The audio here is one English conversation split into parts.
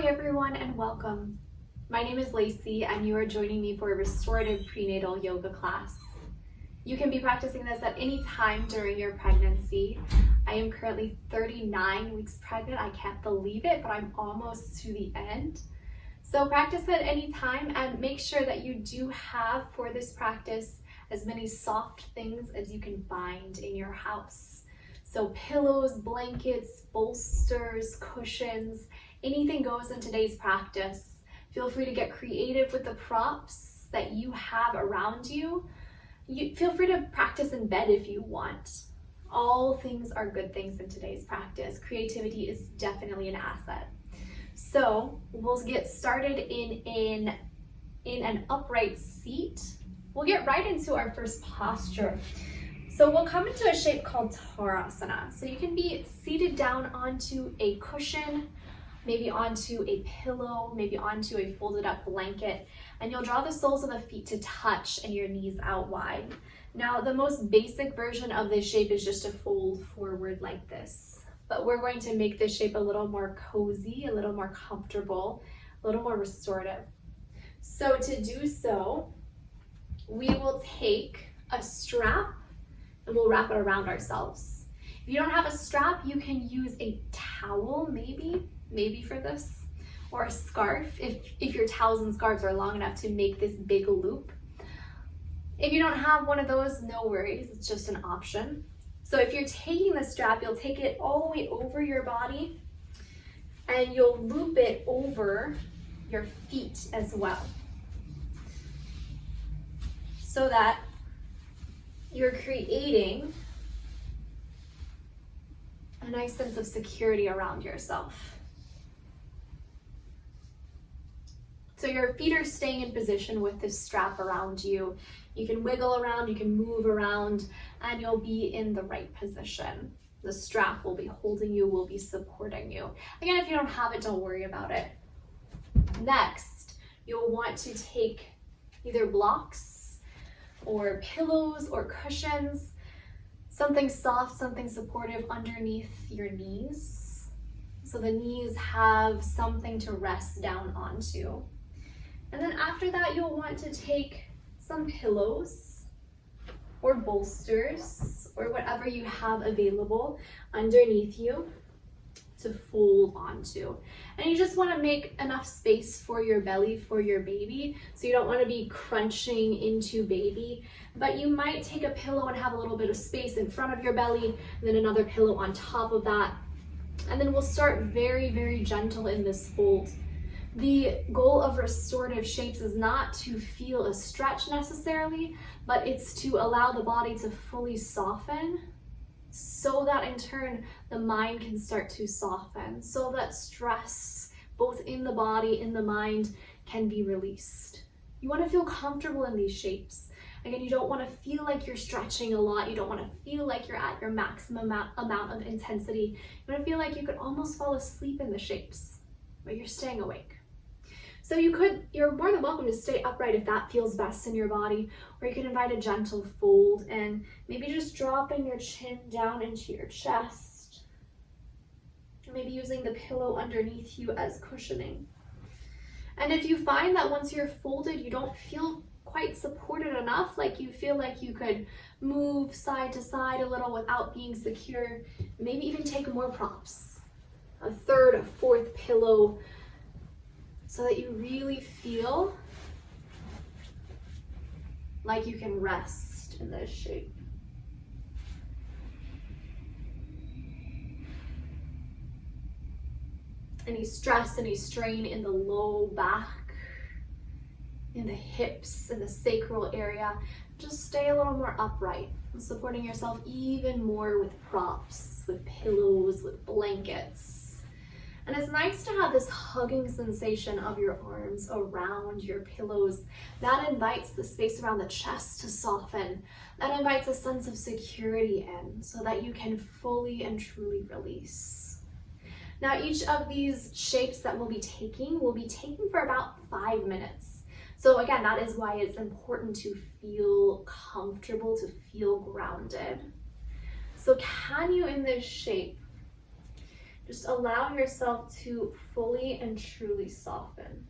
everyone, and welcome. My name is Lacey and you are joining me for a restorative prenatal yoga class. You can be practicing this at any time during your pregnancy. I am currently 39 weeks pregnant. I can't believe it, but I'm almost to the end. So practice at any time and make sure that you do have for this practice as many soft things as you can find in your house. So pillows, blankets, bolsters, cushions, anything goes in today's practice. Feel free to get creative with the props that you have around you. Feel free to practice in bed if you want. All things are good things in today's practice. Creativity is definitely an asset. So we'll get started in an upright seat. We'll get right into our first posture. So we'll come into a shape called Tadasana. So you can be seated down onto a cushion, maybe onto a pillow, maybe onto a folded up blanket, and you'll draw the soles of the feet to touch and your knees out wide. Now, the most basic version of this shape is just to fold forward like this, but we're going to make this shape a little more cozy, a little more comfortable, a little more restorative. So to do so, we will take a strap and we'll wrap it around ourselves. If you don't have a strap, you can use a towel maybe for this, or a scarf if your towels and scarves are long enough to make this big loop. If you don't have one of those, no worries, it's just an option. So if you're taking the strap, you'll take it all the way over your body and you'll loop it over your feet as well, so that you're creating a nice sense of security around yourself. So your feet are staying in position with this strap around you. You can wiggle around, you can move around, and you'll be in the right position. The strap will be holding you, will be supporting you. Again, if you don't have it, don't worry about it. Next, you'll want to take either blocks or pillows or cushions, something soft, something supportive underneath your knees, so the knees have something to rest down onto. And then after that, you'll want to take some pillows or bolsters or whatever you have available underneath you to fold onto. And you just want to make enough space for your belly, for your baby. So you don't want to be crunching into baby, but you might take a pillow and have a little bit of space in front of your belly, and then another pillow on top of that. And then we'll start very, very gentle in this fold. The goal of restorative shapes is not to feel a stretch necessarily, but it's to allow the body to fully soften, so that in turn the mind can start to soften, so that stress both in the body, in the mind, can be released. You want to feel comfortable in these shapes. Again, you don't want to feel like you're stretching a lot. You don't want to feel like you're at your maximum amount of intensity. You want to feel like you could almost fall asleep in the shapes, but you're staying awake. So you're more than welcome to stay upright if that feels best in your body, or you can invite a gentle fold and maybe just dropping your chin down into your chest, or maybe using the pillow underneath you as cushioning. And if you find that once you're folded, you don't feel quite supported enough, like you feel like you could move side to side a little without being secure, maybe even take more props, a third, a fourth pillow, so that you really feel like you can rest in this shape. Any stress, any strain in the low back, in the hips, in the sacral area, just stay a little more upright, supporting yourself even more with props, with pillows, with blankets. And it's nice to have this hugging sensation of your arms around your pillows. That invites the space around the chest to soften. That invites a sense of security in, so that you can fully and truly release. Now, each of these shapes that we'll be taking for about 5 minutes. So again, that is why it's important to feel comfortable, to feel grounded. So can you, in this shape, Just allow yourself to fully and truly soften.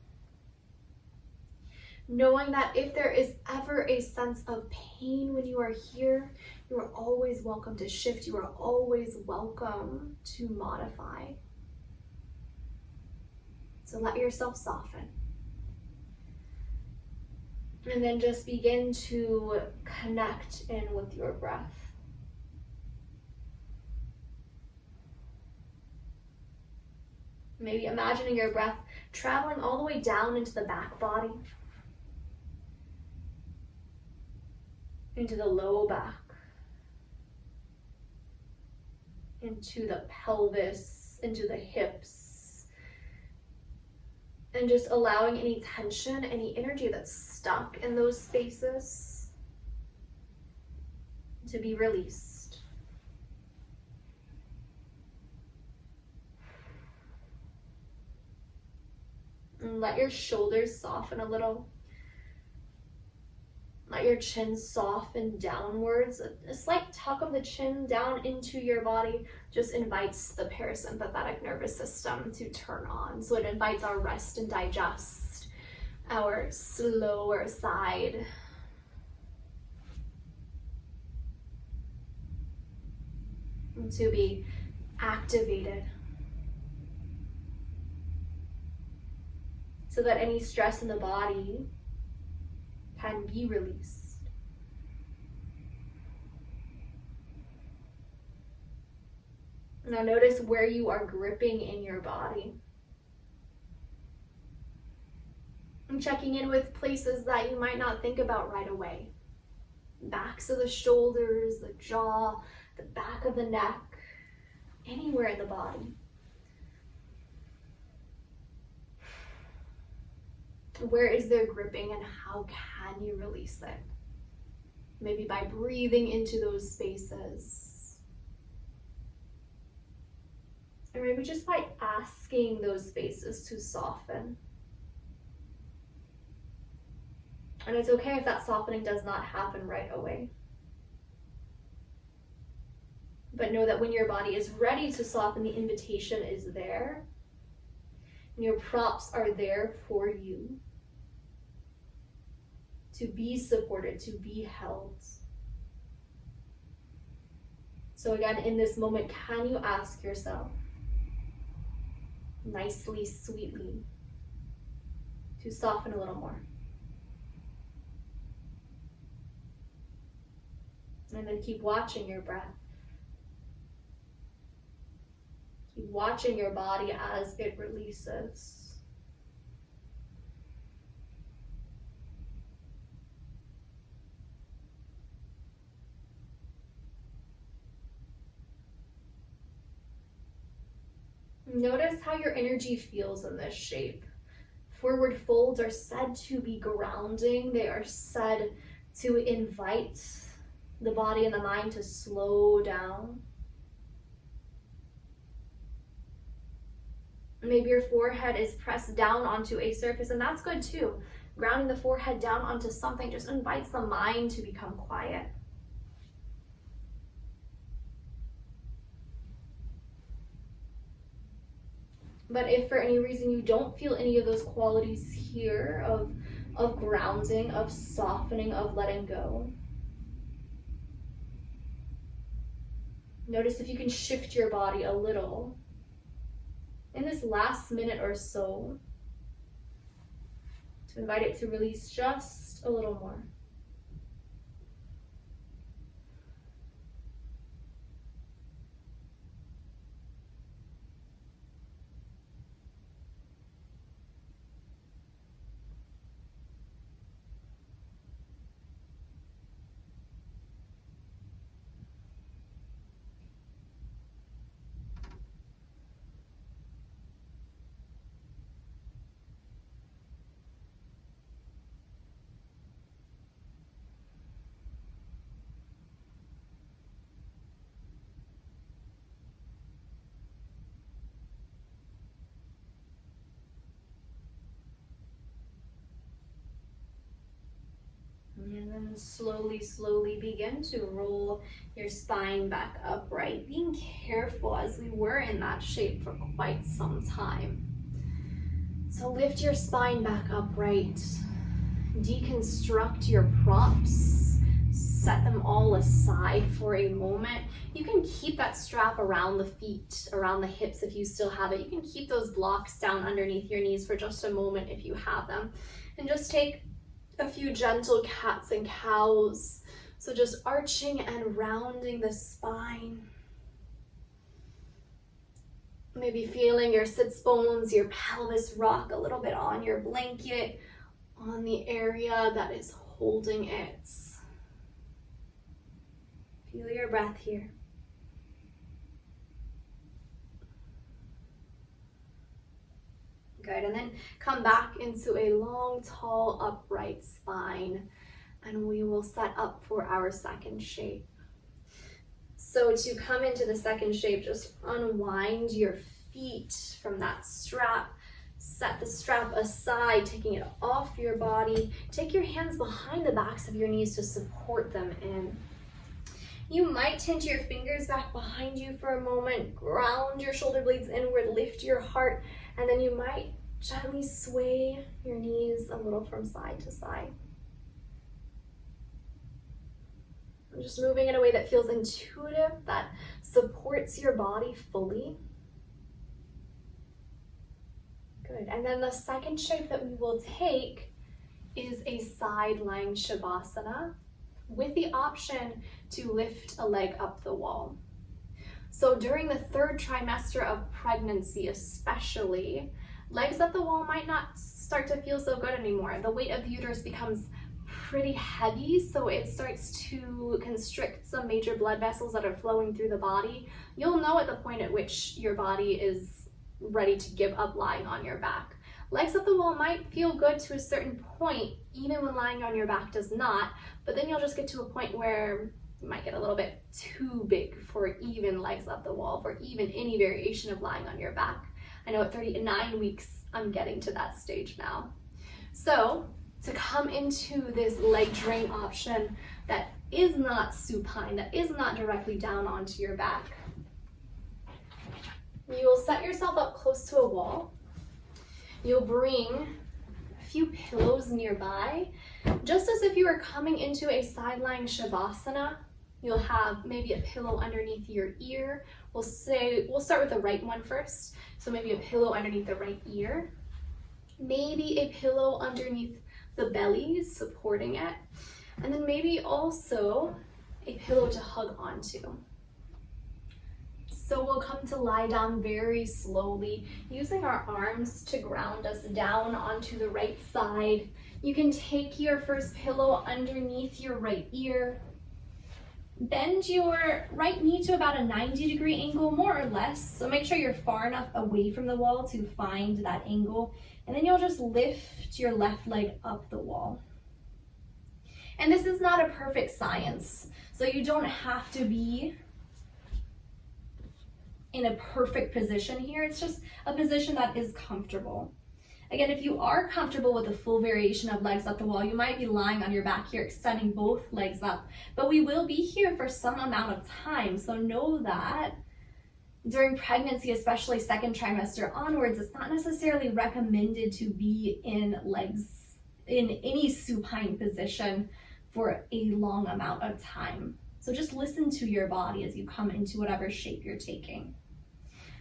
Knowing that if there is ever a sense of pain when you are here, you are always welcome to shift. You are always welcome to modify. So let yourself soften. And then just begin to connect in with your breath. Maybe imagining your breath traveling all the way down into the back body, into the low back, into the pelvis, into the hips, and just allowing any tension, any energy that's stuck in those spaces to be released. And let your shoulders soften a little. Let your chin soften downwards. A slight tuck of the chin down into your body just invites the parasympathetic nervous system to turn on. So it invites our rest and digest, our slower side. And to be activated. So that any stress in the body can be released. Now notice where you are gripping in your body. And checking in with places that you might not think about right away. Backs of the shoulders, the jaw, the back of the neck, anywhere in the body. Where is there gripping and how can you release it? Maybe by breathing into those spaces. Or maybe just by asking those spaces to soften. And it's okay if that softening does not happen right away. But know that when your body is ready to soften, the invitation is there. And your props are there for you to be supported, to be held. So again, in this moment, can you ask yourself, nicely, sweetly, to soften a little more? And then keep watching your breath. Keep watching your body as it releases. Notice how your energy feels in this shape. Forward folds are said to be grounding. They are said to invite the body and the mind to slow down. Maybe your forehead is pressed down onto a surface, and that's good too. Grounding the forehead down onto something just invites the mind to become quiet. But if for any reason you don't feel any of those qualities here of grounding, of softening, of letting go, notice if you can shift your body a little in this last minute or so to invite it to release just a little more. And then slowly, slowly begin to roll your spine back upright, being careful as we were in that shape for quite some time. So lift your spine back upright. Deconstruct your props. Set them all aside for a moment. You can keep that strap around the feet, around the hips if you still have it. You can keep those blocks down underneath your knees for just a moment if you have them. And just take a few gentle cats and cows. So just arching and rounding the spine. Maybe feeling your sits bones, your pelvis rock a little bit on your blanket, on the area that is holding it. Feel your breath here. Good, and then come back into a long, tall, upright spine, and we will set up for our second shape. So to come into the second shape, just unwind your feet from that strap. Set the strap aside, taking it off your body. Take your hands behind the backs of your knees to support them in. You might tint your fingers back behind you for a moment, ground your shoulder blades inward, lift your heart, and then you might gently sway your knees a little from side to side. I'm just moving in a way that feels intuitive, that supports your body fully. Good, and then the second shape that we will take is a side lying Shavasana, with the option to lift a leg up the wall. So during the third trimester of pregnancy especially, legs up the wall might not start to feel so good anymore. The weight of the uterus becomes pretty heavy, so it starts to constrict some major blood vessels that are flowing through the body. You'll know at the point at which your body is ready to give up lying on your back. Legs up the wall might feel good to a certain point, even when lying on your back does not, but then you'll just get to a point where you might get a little bit too big for even legs up the wall, for even any variation of lying on your back. I know at 39 weeks, I'm getting to that stage now. So to come into this leg drain option that is not supine, that is not directly down onto your back, you will set yourself up close to a wall. You'll bring a few pillows nearby, just as if you were coming into a side lying Shavasana. You'll have maybe a pillow underneath your ear. We'll start with the right one first. So maybe a pillow underneath the right ear. Maybe a pillow underneath the belly, supporting it. And then maybe also a pillow to hug onto. So we'll come to lie down very slowly, using our arms to ground us down onto the right side. You can take your first pillow underneath your right ear. Bend your right knee to about a 90-degree angle, more or less. So make sure you're far enough away from the wall to find that angle. And then you'll just lift your left leg up the wall. And this is not a perfect science, so you don't have to be in a perfect position here. It's just a position that is comfortable. Again, if you are comfortable with a full variation of legs up the wall, you might be lying on your back here, extending both legs up. But we will be here for some amount of time, so know that during pregnancy, especially second trimester onwards, it's not necessarily recommended to be in legs in any supine position for a long amount of time. So just listen to your body as you come into whatever shape you're taking.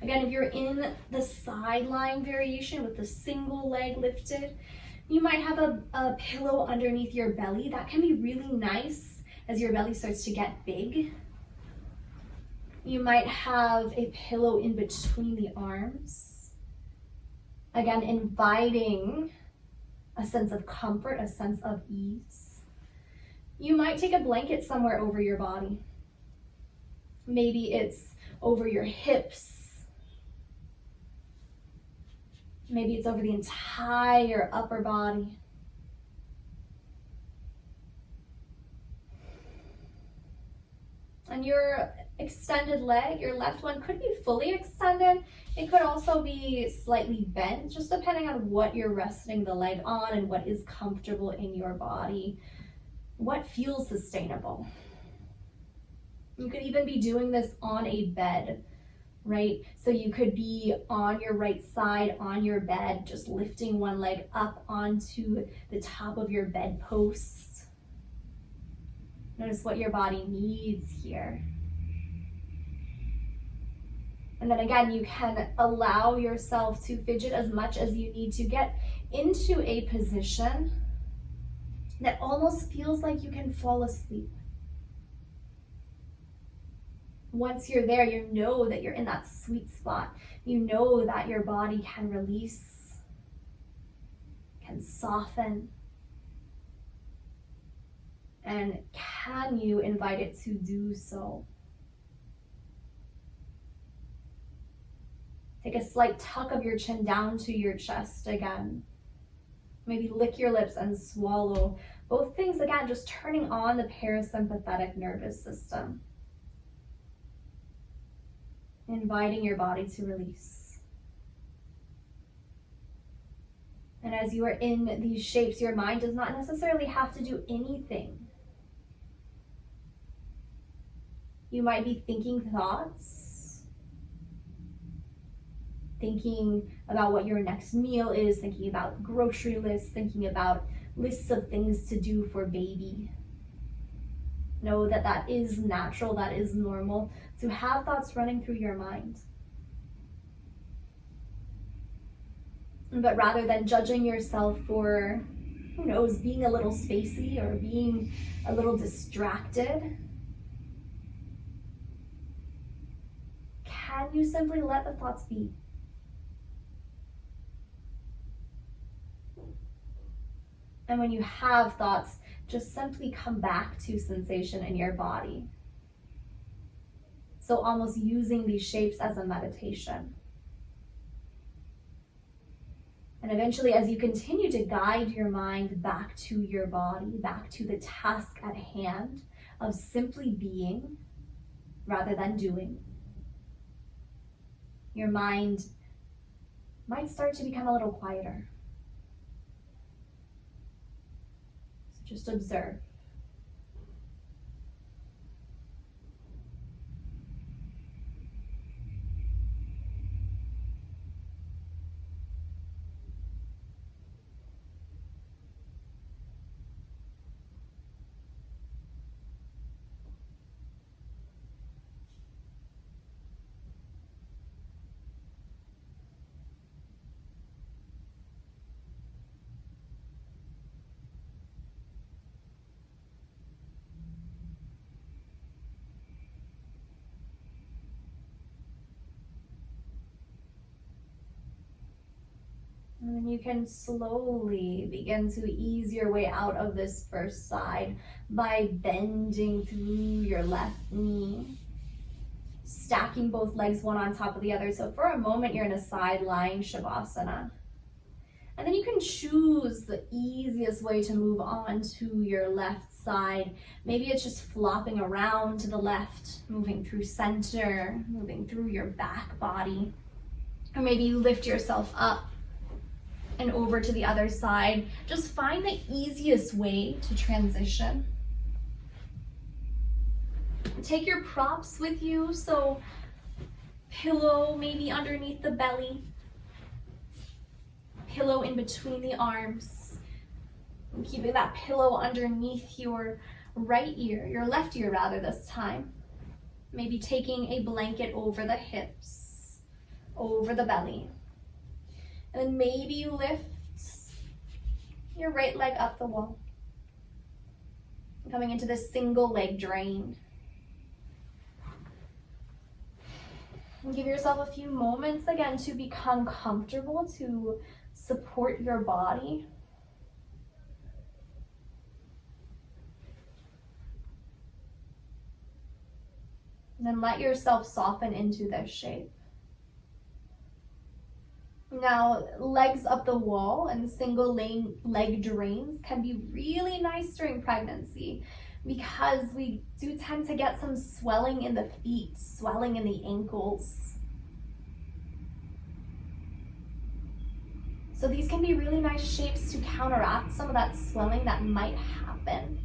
Again, if you're in the side lying variation with the single leg lifted, you might have a pillow underneath your belly. That can be really nice as your belly starts to get big. You might have a pillow in between the arms. Again, inviting a sense of comfort, a sense of ease. You might take a blanket somewhere over your body. Maybe it's over your hips. Maybe it's over the entire upper body. And your extended leg, your left one, could be fully extended. It could also be slightly bent, just depending on what you're resting the leg on and what is comfortable in your body, what feels sustainable. You could even be doing this on a bed. right? So you could be on your right side on your bed, just lifting one leg up onto the top of your bedpost. Notice what your body needs here. And then again, you can allow yourself to fidget as much as you need to get into a position that almost feels like you can fall asleep. Once you're there, you know that you're in that sweet spot. You know that your body can release, can soften. And can you invite it to do so? Take a slight tuck of your chin down to your chest again. Maybe lick your lips and swallow. Both things, again, just turning on the parasympathetic nervous system. Inviting your body to release. And as you are in these shapes, your mind does not necessarily have to do anything. You might be thinking thoughts, thinking about what your next meal is, thinking about grocery lists, thinking about lists of things to do for baby. Know that that is natural, that is normal, to have thoughts running through your mind. But rather than judging yourself for, who knows, being a little spacey or being a little distracted, can you simply let the thoughts be? And when you have thoughts, just simply come back to sensation in your body. So almost using these shapes as a meditation. And eventually, as you continue to guide your mind back to your body, back to the task at hand of simply being rather than doing, your mind might start to become a little quieter. So just observe. And then you can slowly begin to ease your way out of this first side by bending through your left knee, stacking both legs one on top of the other. So for a moment, you're in a side lying Shavasana. And then you can choose the easiest way to move on to your left side. Maybe it's just flopping around to the left, moving through center, moving through your back body. Or maybe you lift yourself up and over to the other side. Just find the easiest way to transition. Take your props with you, so pillow maybe underneath the belly, pillow in between the arms, and keeping that pillow underneath your right ear, your left ear rather this time. Maybe taking a blanket over the hips, over the belly. And then maybe you lift your right leg up the wall. Coming into this single leg drain. And give yourself a few moments again to become comfortable, to support your body. And then let yourself soften into this shape. Now, legs up the wall and single leg drains can be really nice during pregnancy because we do tend to get some swelling in the feet, swelling in the ankles. So these can be really nice shapes to counteract some of that swelling that might happen.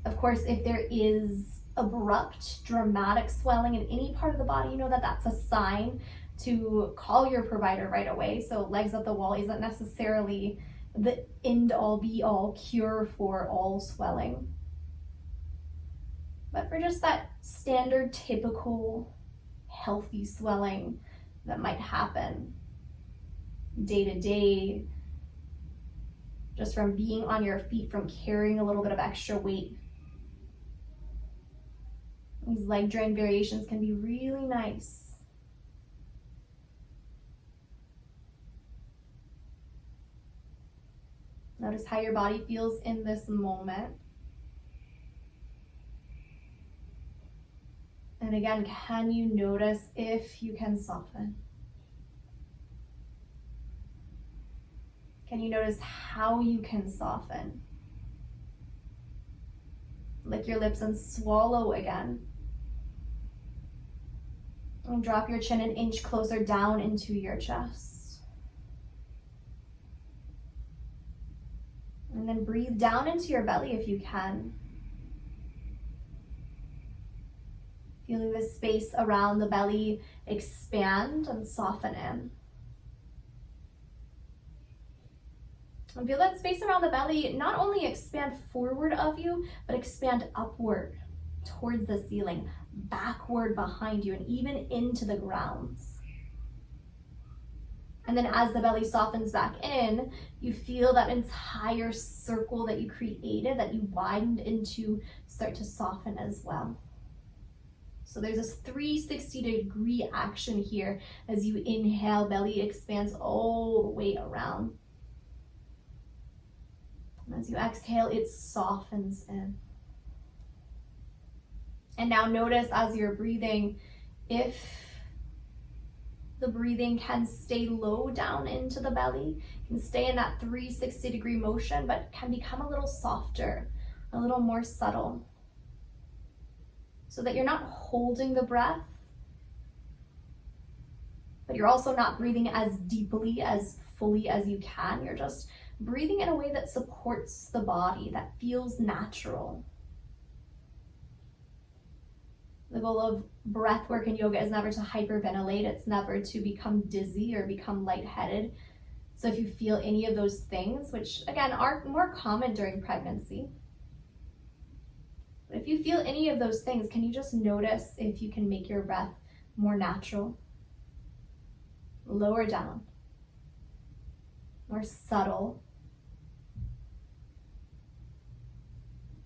Of course, if there is abrupt, dramatic swelling in any part of the body, you know that that's a sign to call your provider right away. So legs up the wall isn't necessarily the end all be all cure for all swelling. But for just that standard, typical, healthy swelling that might happen day to day, just from being on your feet, from carrying a little bit of extra weight. These leg drain variations can be really nice. Notice how your body feels in this moment. And again, can you notice if you can soften? Can you notice how you can soften? Lick your lips and swallow again. And drop your chin an inch closer down into your chest. And then breathe down into your belly if you can. Feeling the space around the belly expand and soften in. And feel that space around the belly not only expand forward of you, but expand upward towards the ceiling, backward behind you, and even into the grounds. And then as the belly softens back in, you feel that entire circle that you created, that you widened into, start to soften as well. So there's this 360-degree action here. As you inhale, belly expands all the way around. And as you exhale, it softens in. And now notice as you're breathing, if the breathing can stay low down into the belly, can stay in that 360-degree motion, but can become a little softer, a little more subtle. So that you're not holding the breath, but you're also not breathing as deeply, as fully as you can. You're just breathing in a way that supports the body, that feels natural. The goal of breath work in yoga is never to hyperventilate. It's never to become dizzy or become lightheaded. So if you feel any of those things, which again are more common during pregnancy, but if you feel any of those things, can you just notice if you can make your breath more natural, lower down, more subtle,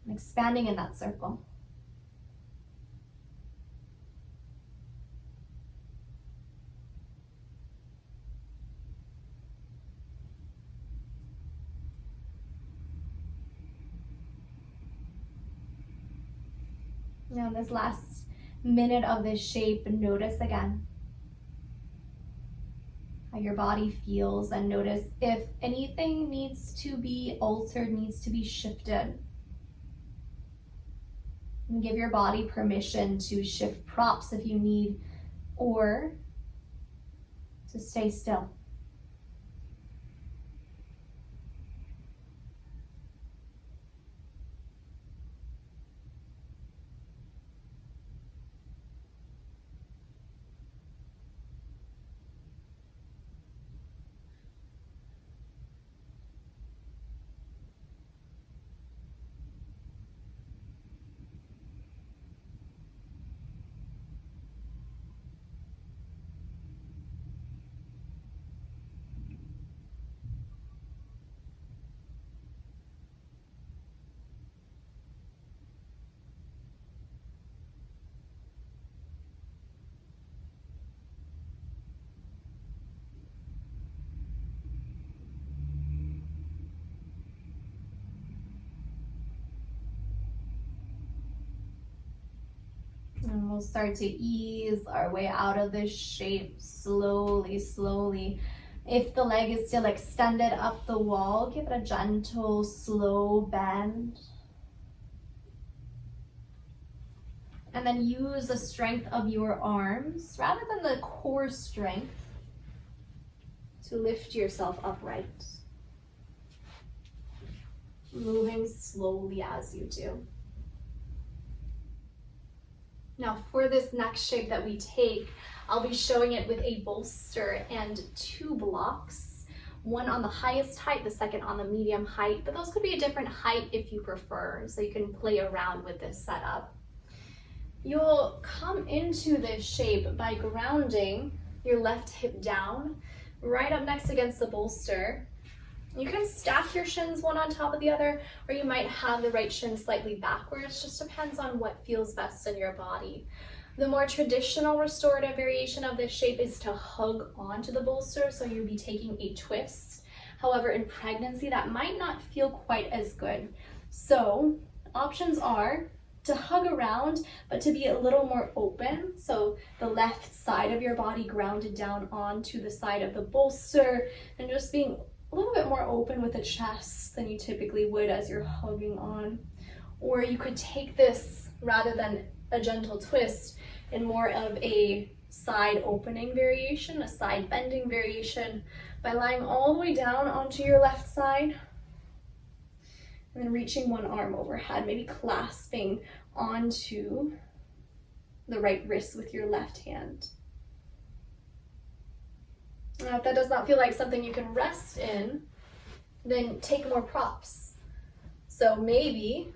and expanding in that circle. Now in this last minute of this shape, notice again how your body feels, and notice if anything needs to be altered, needs to be shifted. And give your body permission to shift props if you need, or to stay still. And we'll start to ease our way out of this shape slowly, slowly. If the leg is still extended up the wall, give it a gentle, slow bend. And then use the strength of your arms, rather than the core strength, to lift yourself upright. Moving slowly as you do. Now for this next shape that we take, I'll be showing it with a bolster and 2 blocks, one on the highest height, the second on the medium height, but those could be a different height if you prefer, so you can play around with this setup. You'll come into this shape by grounding your left hip down, right up next against the bolster. You can stack your shins one on top of the other, or you might have the right shin slightly backwards, just depends on what feels best in your body. The more traditional restorative variation of this shape is to hug onto the bolster, so you'll be taking a twist. However, in pregnancy, that might not feel quite as good. So options are to hug around, but to be a little more open. So the left side of your body grounded down onto the side of the bolster, and just being a little bit more open with the chest than you typically would as you're hugging on. Or you could take this, rather than a gentle twist, in more of a side opening variation, a side bending variation, by lying all the way down onto your left side and then reaching one arm overhead, maybe clasping onto the right wrist with your left hand. Now, if that does not feel like something you can rest in, then take more props. So maybe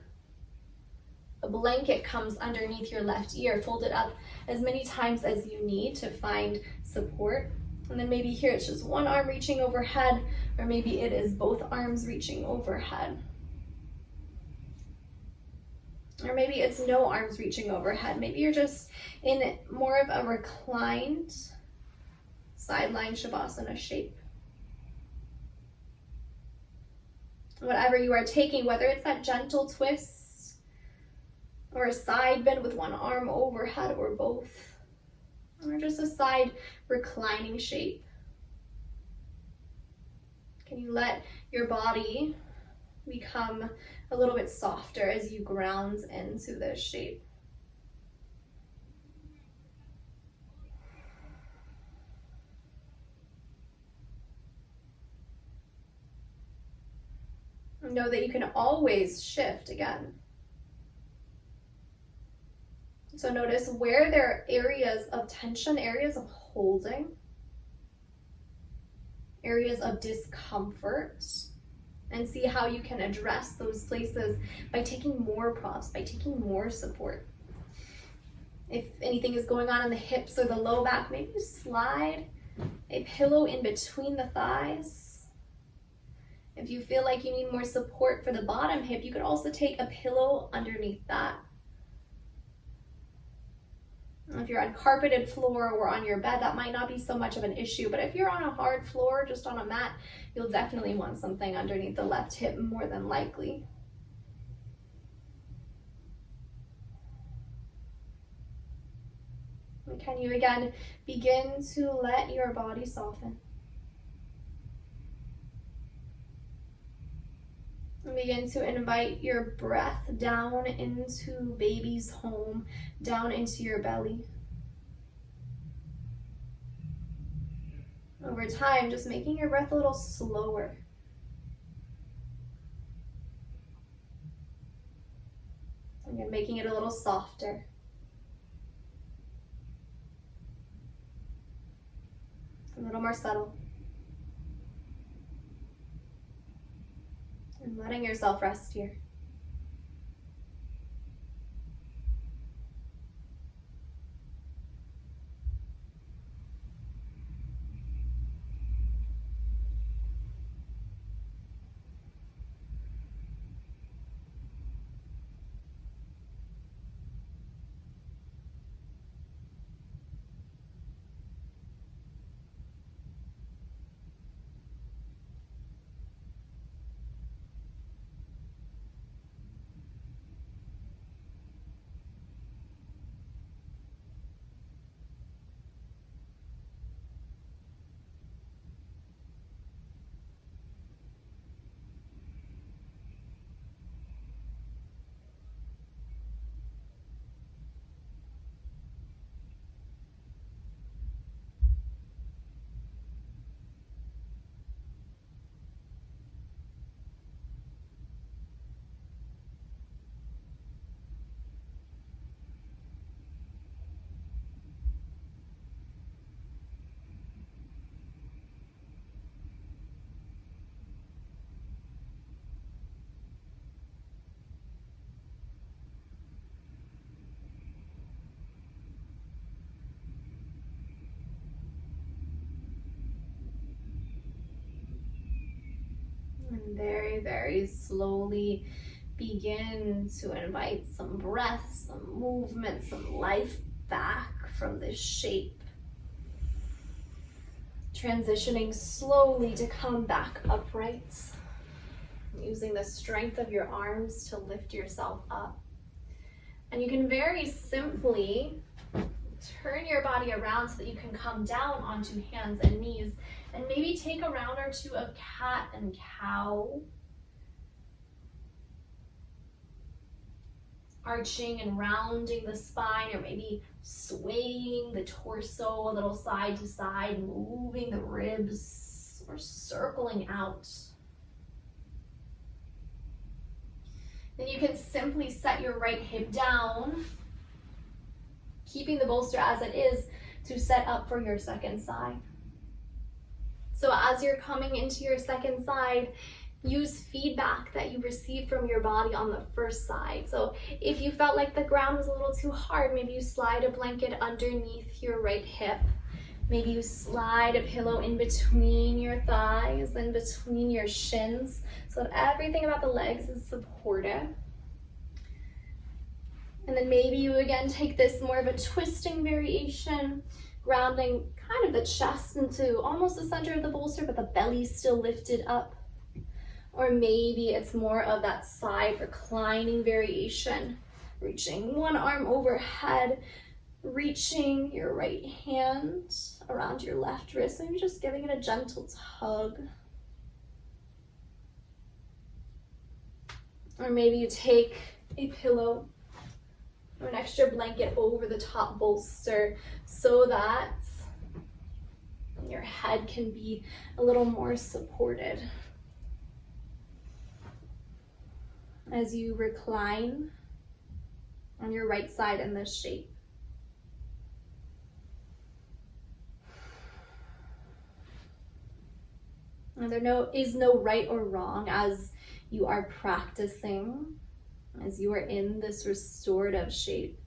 a blanket comes underneath your left ear, fold it up as many times as you need to find support. And then maybe here it's just one arm reaching overhead, or maybe it is both arms reaching overhead. Or maybe it's no arms reaching overhead. Maybe you're just in more of a reclined sideline shavasana shape. Whatever you are taking, whether it's that gentle twist or a side bend with one arm overhead or both, or just a side reclining shape. Can you let your body become a little bit softer as you ground into this shape? Know that you can always shift again. So notice where there are areas of tension, areas of holding, areas of discomfort, and see how you can address those places by taking more props, by taking more support. If anything is going on in the hips or the low back, maybe you slide a pillow in between the thighs. If you feel like you need more support for the bottom hip, you could also take a pillow underneath that. If you're on carpeted floor or on your bed, that might not be so much of an issue, but if you're on a hard floor, just on a mat, you'll definitely want something underneath the left hip more than likely. And can you again begin to let your body soften? And begin to invite your breath down into baby's home, down into your belly. Over time, just making your breath a little slower. Again, making it a little softer. A little more subtle. And letting yourself rest here. very, very slowly begin to invite some breath, some movement, some life back from this shape. Transitioning slowly to come back upright, using the strength of your arms to lift yourself up. And you can very simply turn your body around so that you can come down onto hands and knees, and maybe take a round or two of cat and cow. Arching and rounding the spine, or maybe swaying the torso a little side to side, moving the ribs, or circling out. Then you can simply set your right hip down, keeping the bolster as it is, to set up for your second side. So as you're coming into your second side, use feedback that you receive from your body on the first side. So if you felt like the ground was a little too hard, maybe you slide a blanket underneath your right hip. Maybe you slide a pillow in between your thighs and between your shins, so that everything about the legs is supported. And then maybe you again take this more of a twisting variation, grounding kind of the chest into almost the center of the bolster, but the belly's still lifted up. Or maybe it's more of that side reclining variation, reaching one arm overhead, reaching your right hand around your left wrist, maybe just giving it a gentle tug. Or maybe you take a pillow or an extra blanket over the top bolster so that your head can be a little more supported. As you recline on your right side in this shape. And there is no right or wrong as you are practicing, as you are in this restorative shape.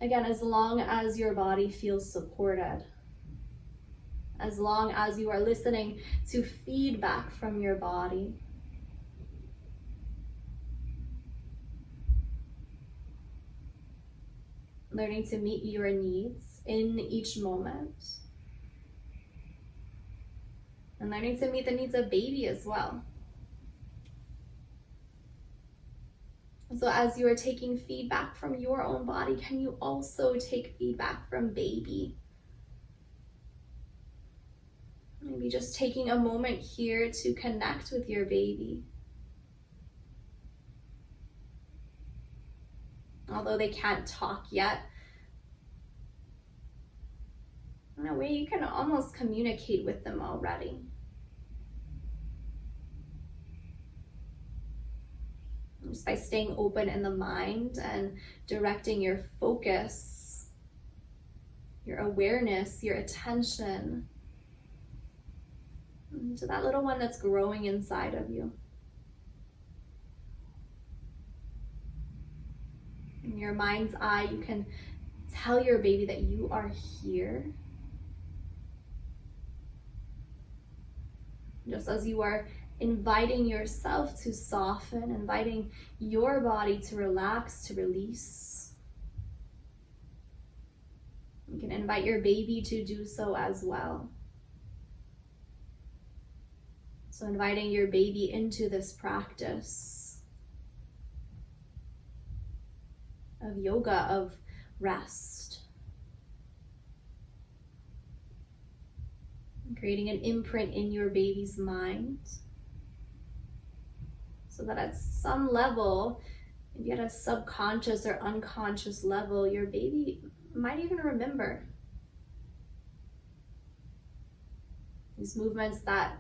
Again, as long as your body feels supported, as long as you are listening to feedback from your body, learning to meet your needs in each moment, and learning to meet the needs of baby as well. So as you are taking feedback from your own body, can you also take feedback from baby? Maybe just taking a moment here to connect with your baby. Although they can't talk yet, in a way you can almost communicate with them already. Just by staying open in the mind and directing your focus, your awareness, your attention to that little one that's growing inside of you. In your mind's eye, you can tell your baby that you are here. Just as you are inviting yourself to soften, inviting your body to relax, to release. You can invite your baby to do so as well. So inviting your baby into this practice of yoga, of rest. And creating an imprint in your baby's mind so that at some level, maybe at a subconscious or unconscious level, your baby might even remember these movements that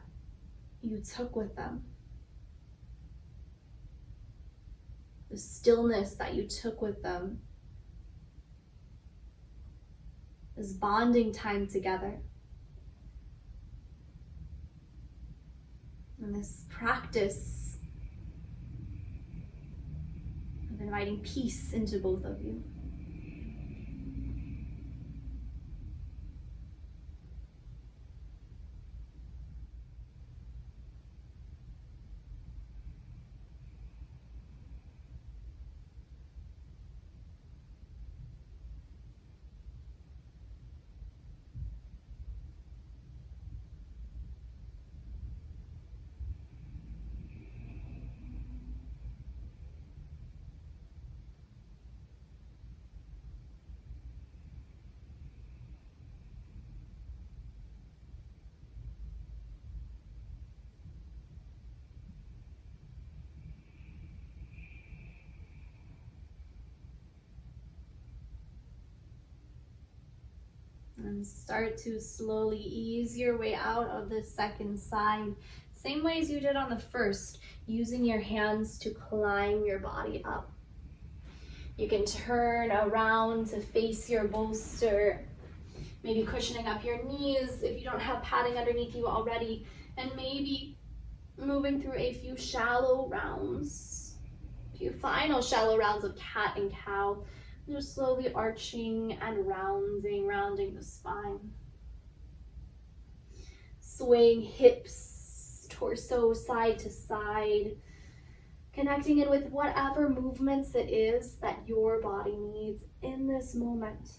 you took with them. The stillness that you took with them. This bonding time together. And this practice of inviting peace into both of you. And start to slowly ease your way out of the second side. Same way as you did on the first, using your hands to climb your body up. You can turn around to face your bolster, maybe cushioning up your knees if you don't have padding underneath you already, and maybe moving through a few shallow rounds, a few final shallow rounds of cat and cow. Just slowly arching and rounding the spine. Swaying hips, torso side to side. Connecting in with whatever movements it is that your body needs in this moment.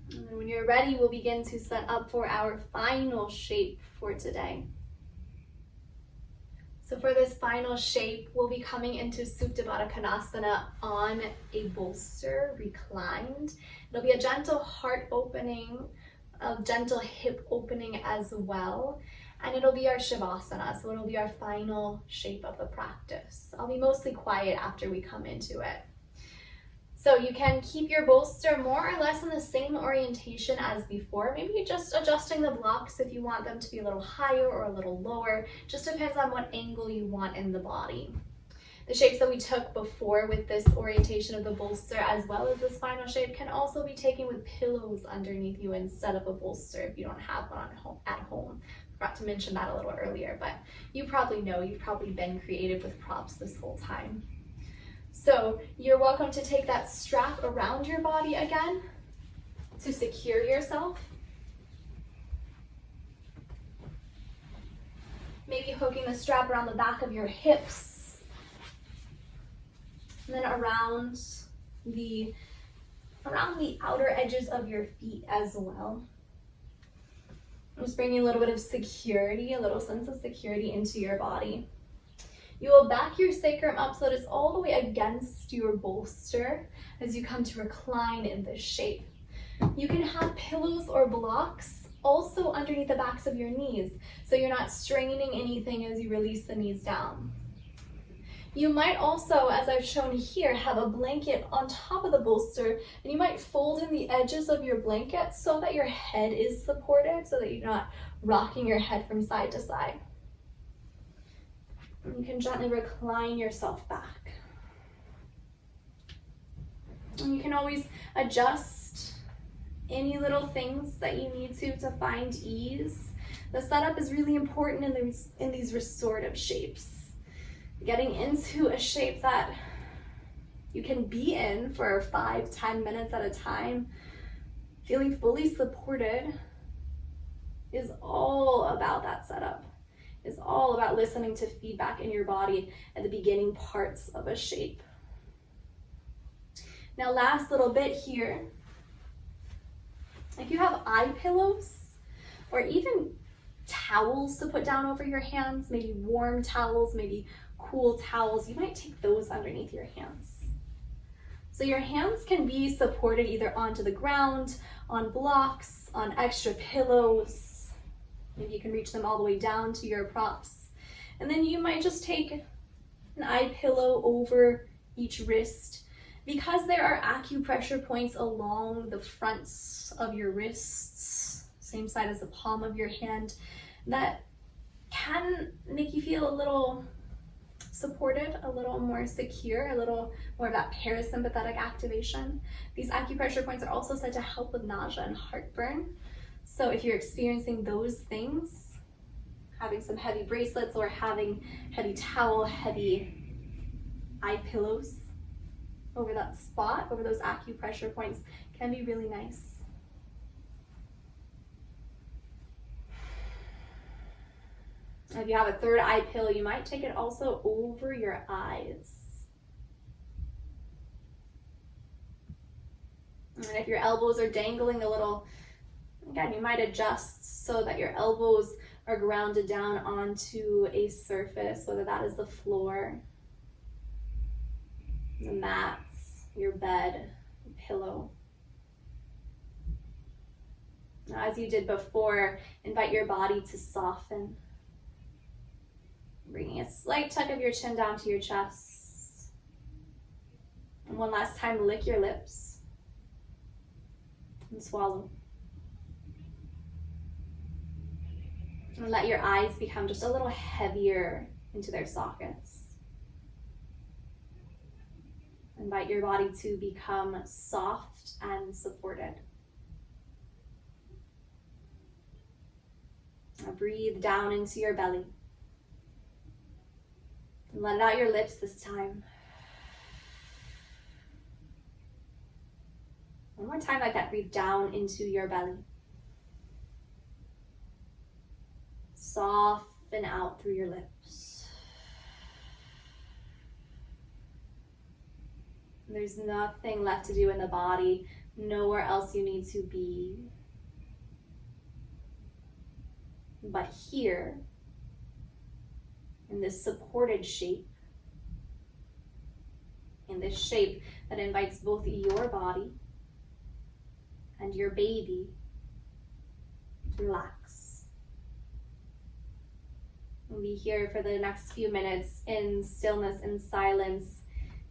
And then when you're ready, we'll begin to set up for our final shape for today. So for this final shape, we'll be coming into Supta Baddha Konasana on a bolster, reclined. It'll be a gentle heart opening, a gentle hip opening as well. And it'll be our Shavasana, so it'll be our final shape of the practice. I'll be mostly quiet after we come into it. So you can keep your bolster more or less in the same orientation as before. Maybe just adjusting the blocks if you want them to be a little higher or a little lower. Just depends on what angle you want in the body. The shapes that we took before with this orientation of the bolster as well as this final shape can also be taken with pillows underneath you instead of a bolster if you don't have one at home. Forgot to mention that a little earlier, but you probably know, you've probably been creative with props this whole time. So you're welcome to take that strap around your body again to secure yourself. Maybe hooking the strap around the back of your hips and then around the outer edges of your feet as well. Just bringing a little bit of security, a little sense of security into your body. You will back your sacrum up so that it's all the way against your bolster as you come to recline in this shape. You can have pillows or blocks also underneath the backs of your knees, so you're not straining anything as you release the knees down. You might also, as I've shown here, have a blanket on top of the bolster, and you might fold in the edges of your blanket so that your head is supported, so that you're not rocking your head from side to side. You can gently recline yourself back. And you can always adjust any little things that you need to find ease. The setup is really important in these restorative shapes. Getting into a shape that you can be in for 5-10 minutes at a time, feeling fully supported, is all about that setup. Is all about listening to feedback in your body at the beginning parts of a shape. Now, last little bit here. If you have eye pillows or even towels to put down over your hands, maybe warm towels, maybe cool towels, you might take those underneath your hands. So your hands can be supported either onto the ground, on blocks, on extra pillows. Maybe you can reach them all the way down to your props. And then you might just take an eye pillow over each wrist. Because there are acupressure points along the fronts of your wrists, same side as the palm of your hand, that can make you feel a little supported, a little more secure, a little more of that parasympathetic activation. These acupressure points are also said to help with nausea and heartburn. So if you're experiencing those things, having some heavy bracelets or having heavy towel, heavy eye pillows over that spot, over those acupressure points, can be really nice. If you have a third eye pillow, you might take it also over your eyes. And if your elbows are dangling a little, again, you might adjust so that your elbows are grounded down onto a surface, whether that is the floor, the mats, your bed, the pillow. Now, as you did before, invite your body to soften, bringing a slight tuck of your chin down to your chest. And one last time, lick your lips and swallow. And let your eyes become just a little heavier into their sockets. Invite your body to become soft and supported. Now breathe down into your belly. And let it out your lips this time. One more time like that. Breathe down into your belly. Soften out through your lips. There's nothing left to do in the body, nowhere else you need to be. But here, in this supported shape, in this shape that invites both your body and your baby to relax. We'll be here for the next few minutes in stillness and silence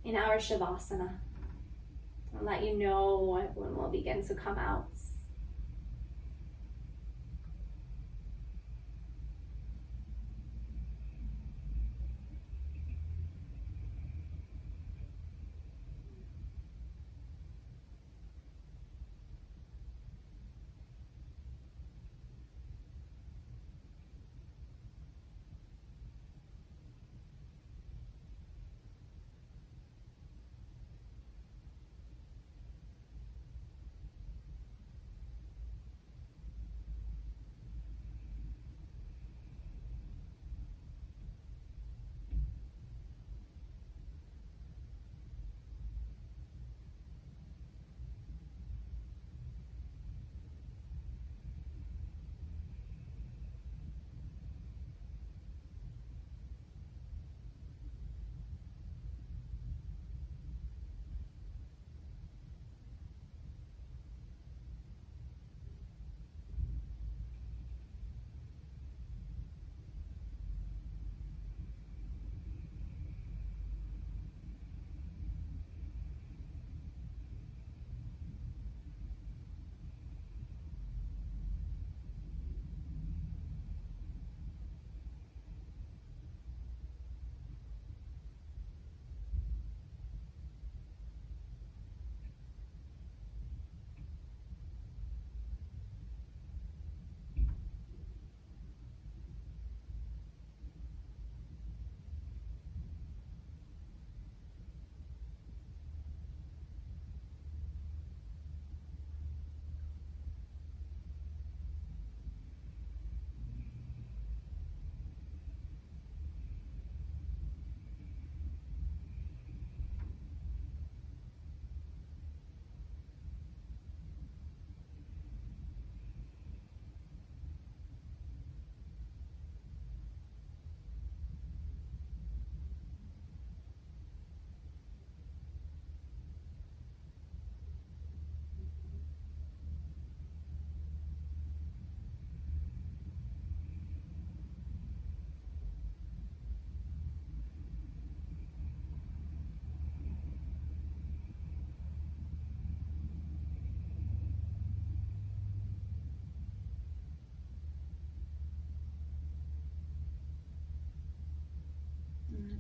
in our Shavasana. I'll let you know when we'll begin to come out.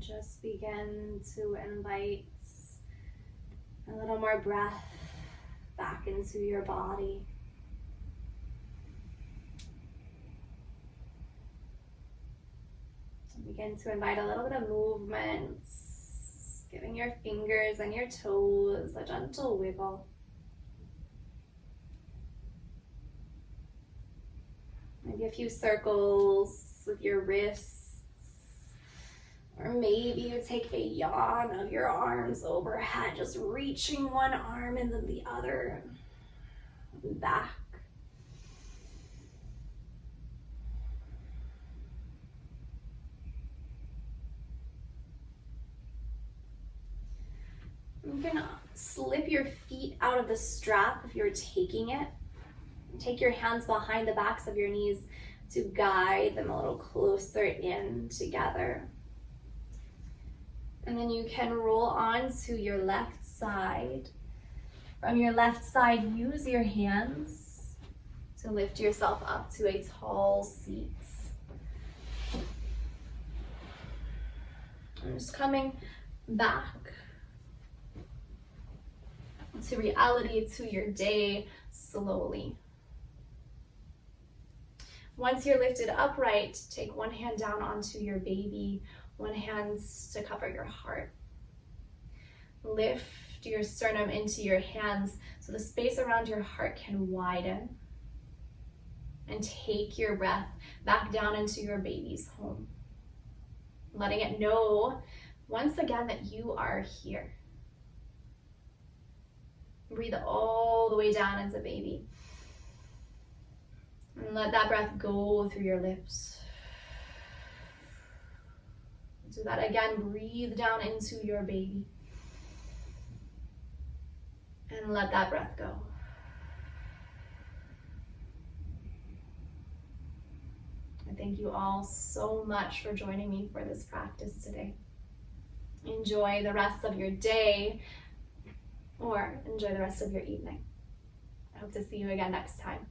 Just begin to invite a little more breath back into your body. Begin to invite a little bit of movement, giving your fingers and your toes a gentle wiggle. Maybe a few circles with your wrists. Or maybe you take a yawn of your arms overhead, just reaching one arm and then the other back. You can slip your feet out of the strap if you're taking it. Take your hands behind the backs of your knees to guide them a little closer in together. And then you can roll on to your left side. From your left side, use your hands to lift yourself up to a tall seat. I'm just coming back to reality, to your day, slowly. Once you're lifted upright, take one hand down onto your baby, one hand to cover your heart. Lift your sternum into your hands so the space around your heart can widen. And take your breath back down into your baby's home. Letting it know once again that you are here. Breathe all the way down into baby. And let that breath go through your lips. Do that again. Breathe down into your baby. And let that breath go. I thank you all so much for joining me for this practice today. Enjoy the rest of your day, or enjoy the rest of your evening. I hope to see you again next time.